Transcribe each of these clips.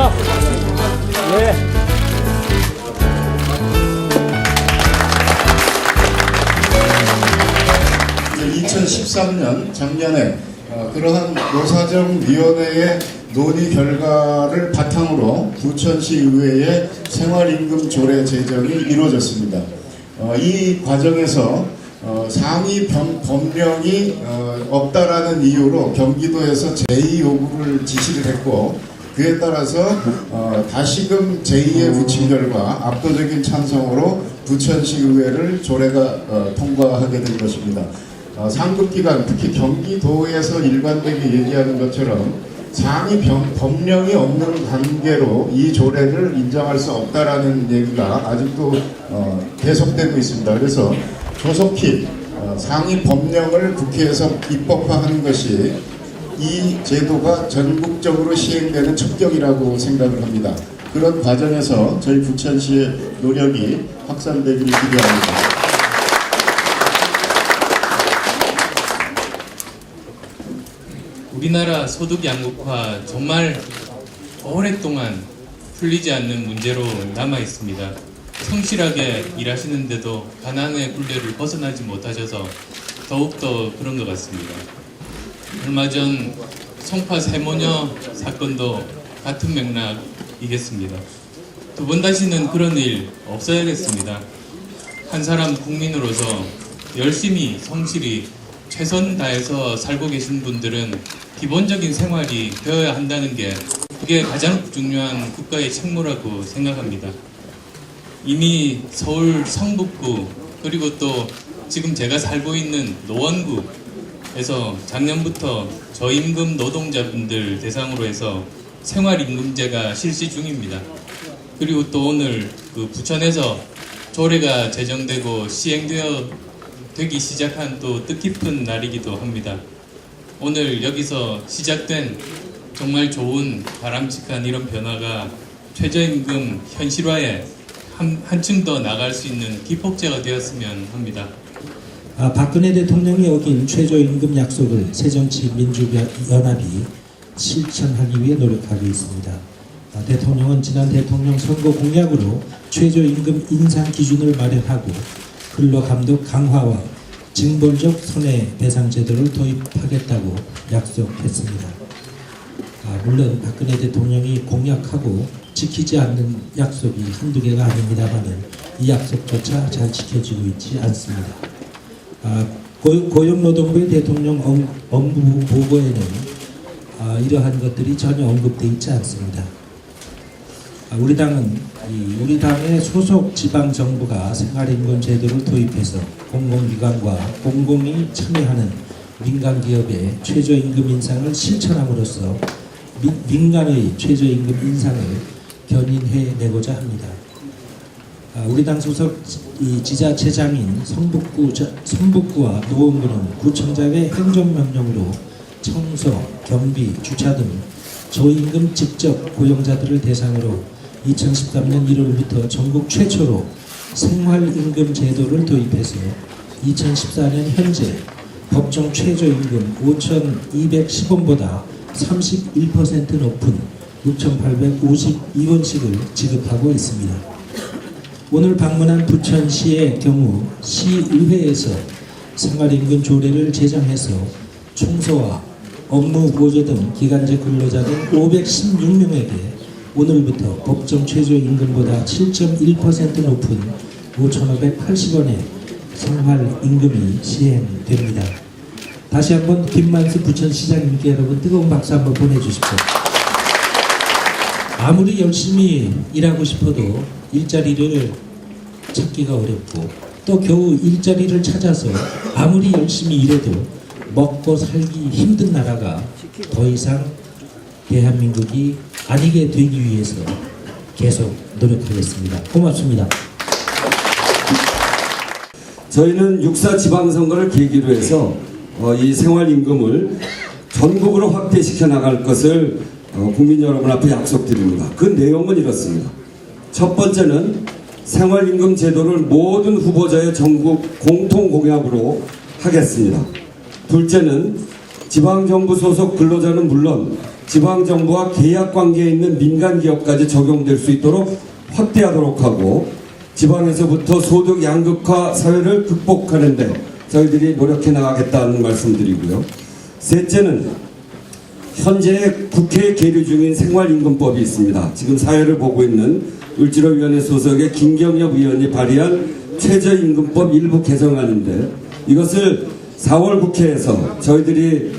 고맙습니다. 네. 2013년 작년에 그러한 노사정위원회의 논의 결과를 바탕으로 부천시 의회의 생활임금 조례 제정이 이루어졌습니다. 이 과정에서 상위 법령이 없다라는 이유로 경기도에서 제2 요구를 지시를 했고, 그에 따라서 다시금 제2의 부침 결과 압도적인 찬성으로 부천시 의회를 조례가 통과하게 된 것입니다. 상급기관, 특히 경기도에서 일반되게 얘기하는 것처럼 상위 법령이 없는 관계로 이 조례를 인정할 수 없다라는 얘기가 아직도 계속되고 있습니다. 그래서 조속히 상위 법령을 국회에서 입법화하는 것이 이 제도가 전국적으로 시행되는 척격이라고 생각을 합니다. 그런 과정에서 저희 부천시의 노력이 확산되기를 기대합니다. 우리나라 소득 양극화 정말 오랫동안 풀리지 않는 문제로 남아 있습니다. 성실하게 일하시는데도 가난의 굴레를 벗어나지 못하셔서 더욱더 그런 것 같습니다. 얼마 전 송파 세모녀 사건도 같은 맥락이겠습니다. 두 번 다시는 그런 일 없어야겠습니다. 한 사람 국민으로서 열심히 성실히 최선 다해서 살고 계신 분들은 기본적인 생활이 되어야 한다는 게 그게 가장 중요한 국가의 책무라고 생각합니다. 이미 서울 성북구 그리고 또 지금 제가 살고 있는 노원구에서 작년부터 저임금 노동자분들 대상으로 해서 생활임금제가 실시 중입니다. 그리고 또 오늘 그 부천에서 조례가 제정되고 되기 시작한 또 뜻깊은 날이기도 합니다. 오늘 여기서 시작된 정말 좋은 바람직한 이런 변화가 최저임금 현실화에 한층 더 나갈 수 있는 기폭제가 되었으면 합니다. 박근혜 대통령이 어긴 최저임금 약속을 새정치민주연합이 실천하기 위해 노력하고 있습니다. 대통령은 지난 대통령 선거 공약으로 최저임금 인상 기준을 마련하고 근로감독 강화와 징벌적 손해배상 제도를 도입하겠다고 약속했습니다. 물론 박근혜 대통령이 공약하고 지키지 않는 약속이 한두 개가 아닙니다만 이 약속조차 잘 지켜지고 있지 않습니다. 고용노동부의 대통령 업무 보고에는 이러한 것들이 전혀 언급되어 있지 않습니다. 우리 당의 소속 지방정부가 생활임금 제도를 도입해서 공공기관과 공공이 참여하는 민간기업의 최저임금 인상을 실천함으로써 민간의 최저임금 인상을 견인해내고자 합니다. 우리 당 소속 지자체장인 성북구와 노원구는 구청장의 행정명령으로 청소, 경비, 주차 등 저임금 직접 고용자들을 대상으로 2013년 1월부터 전국 최초로 생활임금 제도를 도입해서 2014년 현재 법정 최저임금 5,210원보다 31% 높은 6,852원씩을 지급하고 있습니다. 오늘 방문한 부천시의 경우 시의회에서 생활임금 조례를 제정해서 청소와 업무 보조 등 기간제 근로자 등 516명에게 오늘부터 법정 최저임금보다 7.1% 높은 5,580원의 생활임금이 시행됩니다. 다시 한번 김만수 부천시장님께 여러분 뜨거운 박수 한번 보내주십시오. 아무리 열심히 일하고 싶어도 일자리를 찾기가 어렵고 또 겨우 일자리를 찾아서 아무리 열심히 일해도 먹고 살기 힘든 나라가 더 이상 대한민국이 아니게 되기 위해서 계속 노력하겠습니다. 고맙습니다. 저희는 6.4 지방선거를 계기로 해서 이 생활임금을 전국으로 확대시켜 나갈 것을 국민 여러분 앞에 약속드립니다. 그 내용은 이렇습니다. 첫 번째는 생활임금 제도를 모든 후보자의 전국 공통 공약으로 하겠습니다. 둘째는 지방정부 소속 근로자는 물론 지방정부와 계약관계에 있는 민간기업까지 적용될 수 있도록 확대하도록 하고, 지방에서부터 소득 양극화 사회를 극복하는 데 저희들이 노력해 나가겠다는 말씀드리고요. 셋째는 현재 국회에 계류 중인 생활임금법이 있습니다. 지금 사회를 보고 있는 을지로위원회 소속의 김경엽 의원이 발의한 최저임금법 일부 개정안인데, 이것을 4월 국회에서 저희들이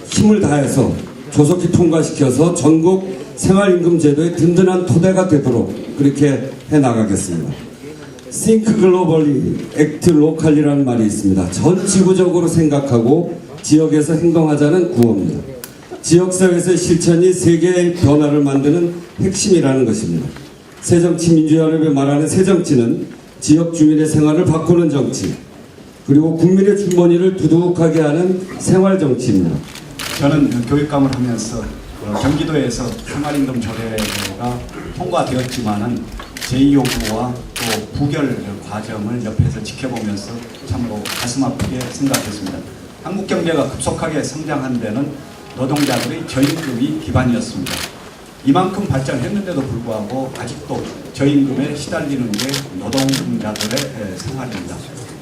힘을 다해서 조속히 통과시켜서 전국 생활임금 제도의 든든한 토대가 되도록 그렇게 해나가겠습니다. Think Globally, Act Locally라는 말이 있습니다. 전 지구적으로 생각하고 지역에서 행동하자는 구호입니다. 지역사회에서의 실천이 세계의 변화를 만드는 핵심이라는 것입니다. 새정치민주연합이 말하는 새정치는 지역 주민의 생활을 바꾸는 정치, 그리고 국민의 주머니를 두둑하게 하는 생활정치입니다. 저는 교육감을 하면서 경기도에서 생활임금 조례가 통과되었지만은 제2요구와 또 부결 과정을 옆에서 지켜보면서 참으로 가슴 아프게 생각했습니다. 한국 경제가 급속하게 성장한 데는 노동자들의 저임금이 기반이었습니다. 이만큼 발전했는데도 불구하고 아직도 저임금에 시달리는 게 노동자들의 생활입니다.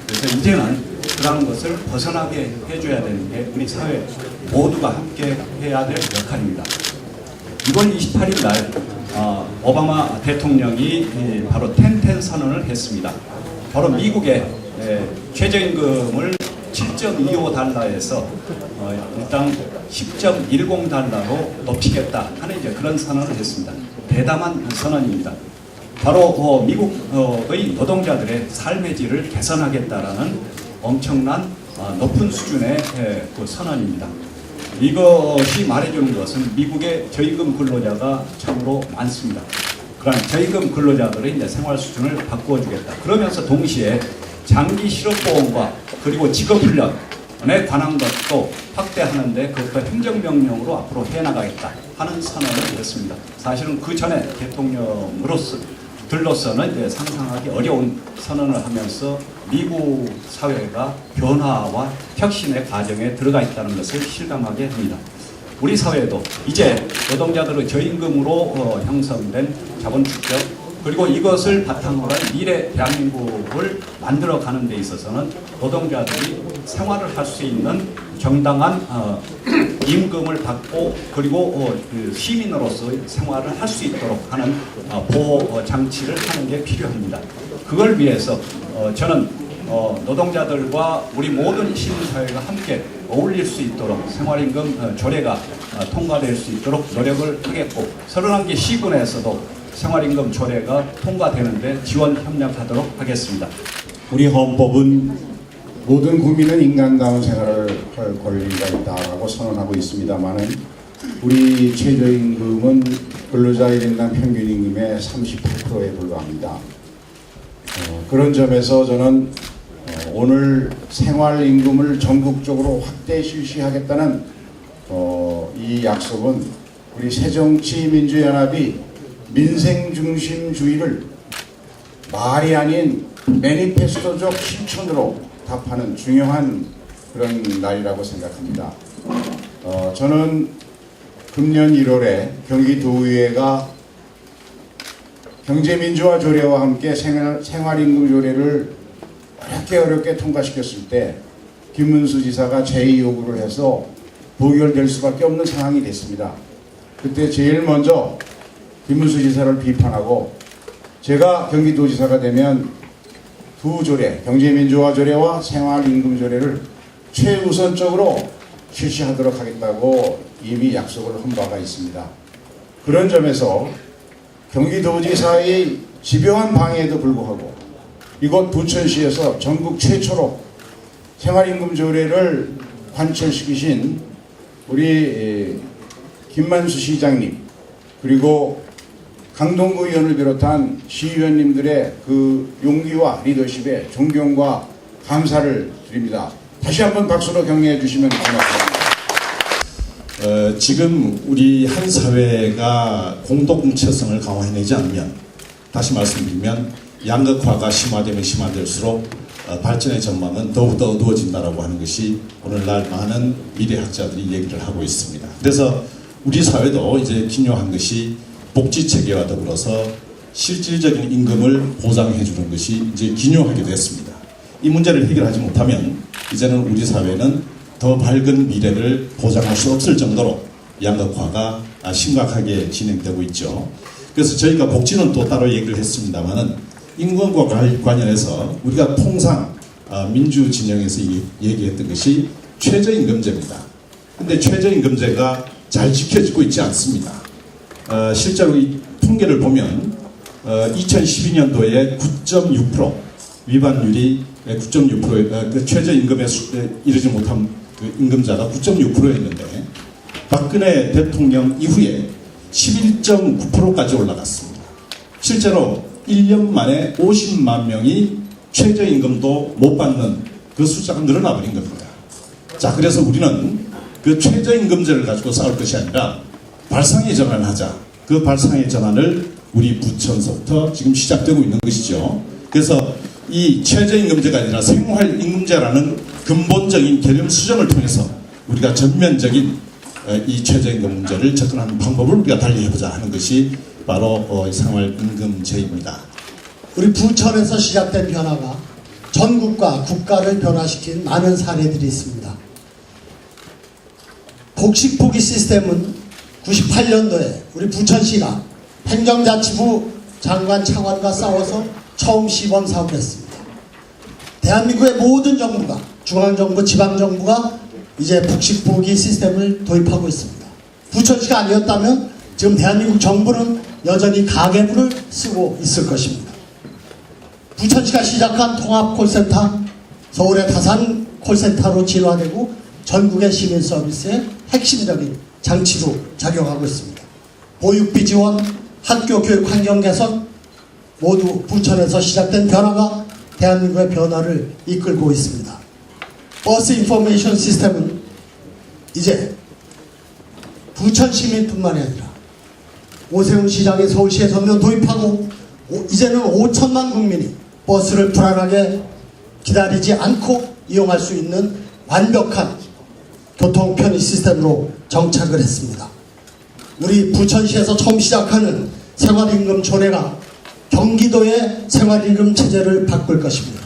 그래서 이제는 그런 것을 벗어나게 해줘야 되는 게 우리 사회 모두가 함께 해야 될 역할입니다. 2월 28일 날 오바마 대통령이 바로 10-10 선언을 했습니다. 바로 미국의 최저임금을 7.25달러에서 일단 10.10달러로 높이겠다 하는 이제 그런 선언을 했습니다. 대담한 선언입니다. 바로 미국의 노동자들의 삶의 질을 개선하겠다라는 엄청난 높은 수준의 그 선언입니다. 이것이 말해주는 것은 미국의 저임금 근로자가 참으로 많습니다. 그러나 저임금 근로자들의 이제 생활 수준을 바꾸어주겠다. 그러면서 동시에 장기 실업보험과 그리고 직업훈련에 관한 것도 확대하는데 그것도 행정명령으로 앞으로 해나가겠다 하는 선언을 했습니다. 사실은 그 전에 대통령으로서는 이제 상상하기 어려운 선언을 하면서 미국 사회가 변화와 혁신의 과정에 들어가 있다는 것을 실감하게 합니다. 우리 사회도 이제 노동자들의 저임금으로 형성된 자본 축적, 그리고 이것을 바탕으로 한 미래 대한민국을 만들어가는 데 있어서는 노동자들이 생활을 할 수 있는 정당한 임금을 받고 그리고 시민으로서 생활을 할 수 있도록 하는 보호 장치를 하는 게 필요합니다. 그걸 위해서 저는 노동자들과 우리 모든 시민사회가 함께 어울릴 수 있도록 생활임금 조례가 통과될 수 있도록 노력을 하겠고, 31개 시군에서도 생활임금 조례가 통과되는데 지원 협력하도록 하겠습니다. 우리 헌법은 모든 국민은 인간다운 생활을 할 권리가 있다라고 선언하고 있습니다만은 우리 최저임금은 근로자 1인당 평균임금의 38%에 불과합니다. 그런 점에서 저는 오늘 생활임금을 전국적으로 확대 실시하겠다는 이 약속은 우리 새정치민주연합이 민생중심주의를 말이 아닌 매니페스토적 실천으로 답하는 중요한 그런 날이라고 생각합니다. 저는 금년 1월에 경기도의회가 경제민주화 조례와 함께 생활임금 조례를 어렵게 통과시켰을 때 김문수 지사가 제2요구를 해서 부결될 수밖에 없는 상황이 됐습니다. 그때 제일 먼저 김문수 지사를 비판하고, 제가 경기도지사가 되면 두 조례, 경제민주화 조례와 생활임금 조례를 최우선적으로 실시하도록 하겠다고 이미 약속을 한 바가 있습니다. 그런 점에서 경기도지사의 집요한 방해에도 불구하고 이곳 부천시에서 전국 최초로 생활임금 조례를 관철시키신 우리 김만수 시장님, 그리고 강동구 의원을 비롯한 시의원님들의 그 용기와 리더십에 존경과 감사를 드립니다. 다시 한번 박수로 격려해 주시면 고맙습니다. 지금 우리 한 사회가 공동체성을 강화해내지 않으면, 다시 말씀드리면 양극화가 심화되면 심화될수록 발전의 전망은 더욱더 어두워진다라고 하는 것이 오늘날 많은 미래학자들이 얘기를 하고 있습니다. 그래서 우리 사회도 이제 기묘한 것이 복지 체계와 더불어서 실질적인 임금을 보장해 주는 것이 이제 기묘하게 됐습니다. 이 문제를 해결하지 못하면 이제는 우리 사회는 더 밝은 미래를 보장할 수 없을 정도로 양극화가 심각하게 진행되고 있죠. 그래서 저희가 복지는 또 따로 얘기를 했습니다만은 임금과 관련해서 우리가 통상 민주 진영에서 얘기했던 것이 최저임금제입니다. 근데 최저임금제가 잘 지켜지고 있지 않습니다. 실제로 이 통계를 보면 2012년도에 9.6% 위반율이 9.6% 그 최저임금에 이르지 못한 그 임금자가 9.6%였는데 박근혜 대통령 이후에 11.9%까지 올라갔습니다. 실제로 1년 만에 50만 명이 최저임금도 못 받는 그 숫자가 늘어나 버린 겁니다. 자, 그래서 우리는 그 최저임금제를 가지고 싸울 것이 아니라 발상의 전환을 하자. 그 발상의 전환을 우리 부처에서부터 지금 시작되고 있는 것이죠. 그래서 이 최저임금제가 아니라 생활임금제라는 근본적인 개념 수정을 통해서 우리가 전면적인 이 최저임금 문제를 접근하는 방법을 우리가 달리해보자 하는 것이 바로 생활임금제입니다. 우리 부천에서 시작된 변화가 전국과 국가를 변화시킨 많은 사례들이 있습니다. 복식포기 시스템은 98년도에 우리 부천시가 행정자치부 장관 차관과 싸워서 처음 시범 사업을 했습니다. 대한민국의 모든 정부가 중앙정부, 지방정부가 이제 복식포기 시스템을 도입하고 있습니다. 부천시가 아니었다면 지금 대한민국 정부는 여전히 가계부를 쓰고 있을 것입니다. 부천시가 시작한 통합콜센터, 서울의 다산 콜센터로 진화되고 전국의 시민 서비스의 핵심적인 장치로 작용하고 있습니다. 보육비 지원, 학교 교육 환경 개선, 모두 부천에서 시작된 변화가 대한민국의 변화를 이끌고 있습니다. 버스 인포메이션 시스템은 이제 부천 시민뿐만이 아니라 오세훈 시장이 서울시에 전면 도입하고 이제는 5천만 국민이 버스를 불안하게 기다리지 않고 이용할 수 있는 완벽한 교통 편의 시스템으로 정착을 했습니다. 우리 부천시에서 처음 시작하는 생활임금 조례가 경기도의 생활임금 체제를 바꿀 것입니다.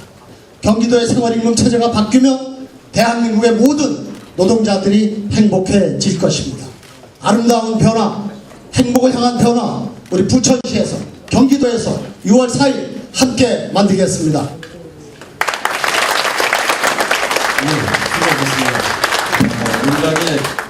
경기도의 생활임금 체제가 바뀌면 대한민국의 모든 노동자들이 행복해질 것입니다. 아름다운 변화, 행복을 향한 변화, 우리 부천시에서, 경기도에서 6월 4일 함께 만들겠습니다. 네, 수고하셨습니다. 우리당의